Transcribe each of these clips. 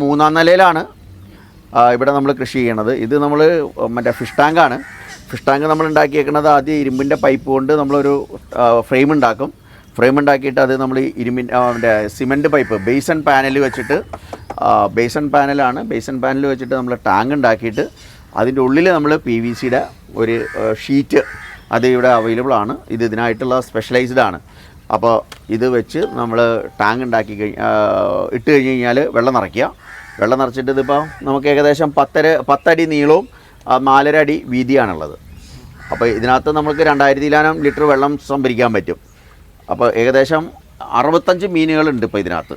മൂന്നാം നിലയിലാണ് ഇവിടെ നമ്മൾ കൃഷി ചെയ്യണത്. ഇത് നമ്മൾ മറ്റേ ഫിഷ് ടാങ്കാണ്. ഫിഷ് ടാങ്ക് നമ്മൾ ഉണ്ടാക്കിയേക്കുന്നത് ആദ്യം ഇരുമ്പിൻ്റെ പൈപ്പ് കൊണ്ട് നമ്മളൊരു ഫ്രെയിം ഉണ്ടാക്കും. ഫ്രെയിം ഉണ്ടാക്കിയിട്ട് അത് നമ്മൾ മറ്റേ സിമൻറ്റ് പൈപ്പ് ബേസൺ പാനൽ വെച്ചിട്ട് ബേസൺ പാനൽ വെച്ചിട്ട് നമ്മൾ ടാങ്ക് ഉണ്ടാക്കിയിട്ട് അതിൻ്റെ ഉള്ളിൽ നമ്മൾ PVCയുടെ ഒരു ഷീറ്റ് അത് ഇവിടെ അവൈലബിൾ ആണ്. ഇത് ഇതിനായിട്ടുള്ള സ്പെഷ്യലൈസ്ഡ് ആണ്. അപ്പോൾ ഇത് വെച്ച് നമ്മൾ ടാങ്ക് ഇട്ട് കഴിഞ്ഞ് കഴിഞ്ഞാൽ വെള്ളം നിറച്ചിട്ട് ഇതിപ്പോൾ നമുക്ക് ഏകദേശം 10 അടി നീളവും 4.5 അടി വീതിയാണുള്ളത്. അപ്പോൾ ഇതിനകത്ത് നമുക്ക് 2000 ലിറ്റർ വെള്ളം സംഭരിക്കാൻ പറ്റും. അപ്പോൾ ഏകദേശം 65 മീനുകളുണ്ട് ഇപ്പോൾ ഇതിനകത്ത്.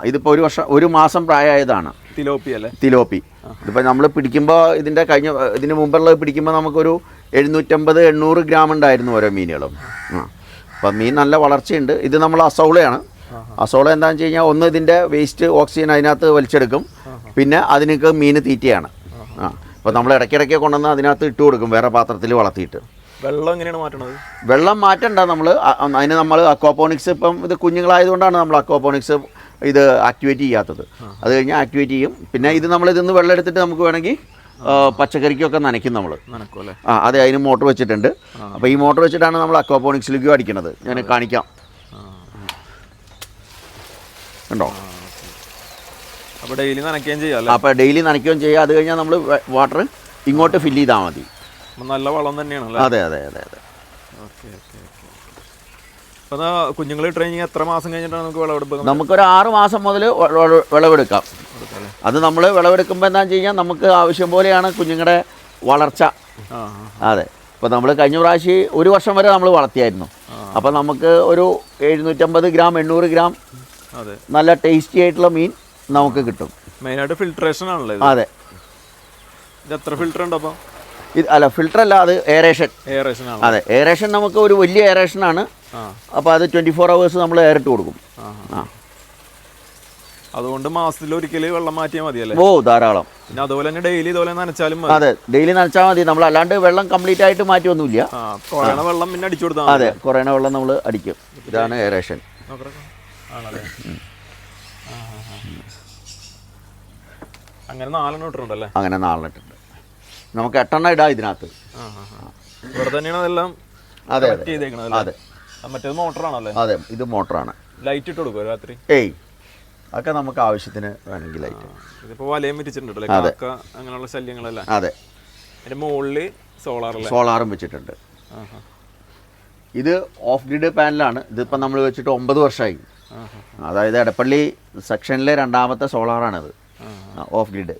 ഇതിപ്പോൾ ഒരു മാസം പ്രായമായതാണ് തിലോപ്പി. ഇതിപ്പോൾ നമ്മൾ പിടിക്കുമ്പോൾ ഇതിന് മുമ്പുള്ളത് പിടിക്കുമ്പോൾ നമുക്കൊരു 750-800 ഗ്രാം ഉണ്ടായിരുന്നു ഓരോ മീനുകളും. അപ്പം മീൻ നല്ല വളർച്ചയുണ്ട്. ഇത് നമ്മൾ അസോളയാണ്. അസോള എന്താണെന്ന് വെച്ച് കഴിഞ്ഞാൽ ഒന്ന് ഇതിൻ്റെ വേസ്റ്റ് ഓക്സിജൻ അതിനകത്ത് വലിച്ചെടുക്കും, പിന്നെ അതിനൊക്കെ മീൻ തീറ്റയാണ്. അപ്പോൾ നമ്മൾ ഇടയ്ക്കിടയ്ക്ക് കൊണ്ടുവന്ന് അതിനകത്ത് ഇട്ട് കൊടുക്കും വേറെ പാത്രത്തിൽ വളർത്തിയിട്ട്. വെള്ളം എങ്ങനെയാണ് മാറ്റണത്? വെള്ളം മാറ്റണ്ട, നമ്മൾ അക്വാപോണിക്സ് ഇപ്പം ഇത് കുഞ്ഞുങ്ങളായതുകൊണ്ടാണ് നമ്മൾ അക്വാപോണിക്സ് ഇത് ആക്ടിവേറ്റ് ചെയ്യാത്തത്. അത് കഴിഞ്ഞാൽ ആക്ടിവേറ്റ് ചെയ്യും. പിന്നെ ഇത് നമ്മൾ ഇതിന്ന് വെള്ളം എടുത്തിട്ട് നമുക്ക് വേണമെങ്കിൽ പച്ചക്കറിക്കൊക്കെ നനയ്ക്കും നമ്മൾ. അതെ, അതിന് മോട്ടർ വെച്ചിട്ടുണ്ട്. അപ്പോൾ ഈ മോട്ടർ വെച്ചിട്ടാണ് നമ്മൾ അക്വാപോണിക്സിലേക്കും അടിക്കുന്നത്. ഞാൻ കാണിക്കാം, ഉണ്ടോ? അപ്പോൾ ഡെയിലി നനയ്ക്കുകയും ചെയ്യാം. അപ്പോൾ ഡെയിലി നനയ്ക്കുകയും ചെയ്യാം. അത് കഴിഞ്ഞാൽ നമ്മൾ വാട്ടർ ഇങ്ങോട്ട് ഫില്ല് ചെയ്താൽ മതി. നല്ല വളം തന്നെയാണ്. അതെ. ഓക്കെ. അപ്പോൾ കുഞ്ഞുങ്ങൾ ട്രെയിനിങ് എത്ര മാസം കഴിഞ്ഞിട്ടാണ് നമുക്ക് വിളവെടുപ്പ്? നമുക്കൊരു 6 മാസം മുതൽ വിളവെടുക്കാം. അത് നമ്മൾ വിളവെടുക്കുമ്പോൾ എന്താണെന്ന് വെച്ച് കഴിഞ്ഞാൽ നമുക്ക് ആവശ്യം പോലെയാണ് കുഞ്ഞുങ്ങളുടെ വളർച്ച. അതെ, ഇപ്പോൾ നമ്മൾ കഴിഞ്ഞ പ്രാവശ്യം 1 വർഷം വരെ നമ്മൾ വളർത്തിയായിരുന്നു. അപ്പോൾ നമുക്ക് ഒരു 750 ഗ്രാം 800 ഗ്രാം നല്ല ടേസ്റ്റി ആയിട്ടുള്ള മീൻ നമുക്ക് കിട്ടും. മെയിനായിട്ട് ഫിൽട്രേഷൻ ആണല്ലോ. അതെ. ഇത് എത്ര ഫിൽറ്റർ ഉണ്ട് അപ്പോൾ? ഫിൽറ്റർ അല്ല, അത് എയറേഷൻ. അതെ, എയറേഷൻ നമുക്ക് ഒരു വലിയ എയറേഷനാണ്. അപ്പോൾ അത് 24 hours നമ്മൾ എയറിട്ട് കൊടുക്കും. അതുകൊണ്ട് മാസത്തിൽ ഒരിക്കൽ വെള്ളം മാറ്റിയാൽ മതിയല്ലേ? ഓ, ധാരാളം. പിന്നെ അതുപോലെ തന്നെ ഡെയിലി ഇതുപോലെ നനച്ചാലും മതി. അതെ, ഡെയിലി നനച്ചാൽ മതി. നമ്മൾ അല്ലാണ്ട് വെള്ളം കംപ്ലീറ്റ് ആയിട്ട് മാറ്റിയൊന്നുമില്ല. കുറയണ വെള്ളം പിന്നെ അടിച്ചു കൊടുത്താൽ. അതെ, കുറയണ വെള്ളം നമ്മൾ അടിക്കും. ഇതാണ് എയറേഷൻ. അങ്ങനെ 4 ഇട്ടിട്ടുണ്ടല്ലേ? അങ്ങനെ 4 ഇട്ടിട്ടുണ്ട്. നമുക്ക് 8 ഇടാം ഇതിനകത്ത്. ഇവിടെ തന്നെയാണ് അതെല്ലാം. അതെ. മറ്റേത് മോട്ടറാണല്ലേ? അതെ, ഇത് മോട്ടറാണ്. ലൈറ്റ് ഇട്ട് കൊടുക്കുമോ രാത്രി? അതൊക്കെ നമുക്ക് ആവശ്യത്തിന് വേണമെങ്കിൽ ലൈറ്റ്. ഇതിപ്പോൾ വലയം വിരിച്ചിട്ടുണ്ടല്ലേ, അങ്ങനെയുള്ള ശല്യങ്ങളെല്ലാം. അതെ. അതിന്റെ മുകളിൽ സോളാറും വെച്ചിട്ടുണ്ട്. ഇത് ഓഫ് ഗ്രിഡ് പാനലാണ്. ഇതിപ്പോൾ നമ്മൾ വെച്ചിട്ട് 9 വർഷമായി. അതായത് എടപ്പള്ളി സെക്ഷനിലെ 2ാമത്തെ സോളാറാണിത്, ഓഫ് ഗ്രിഡ്.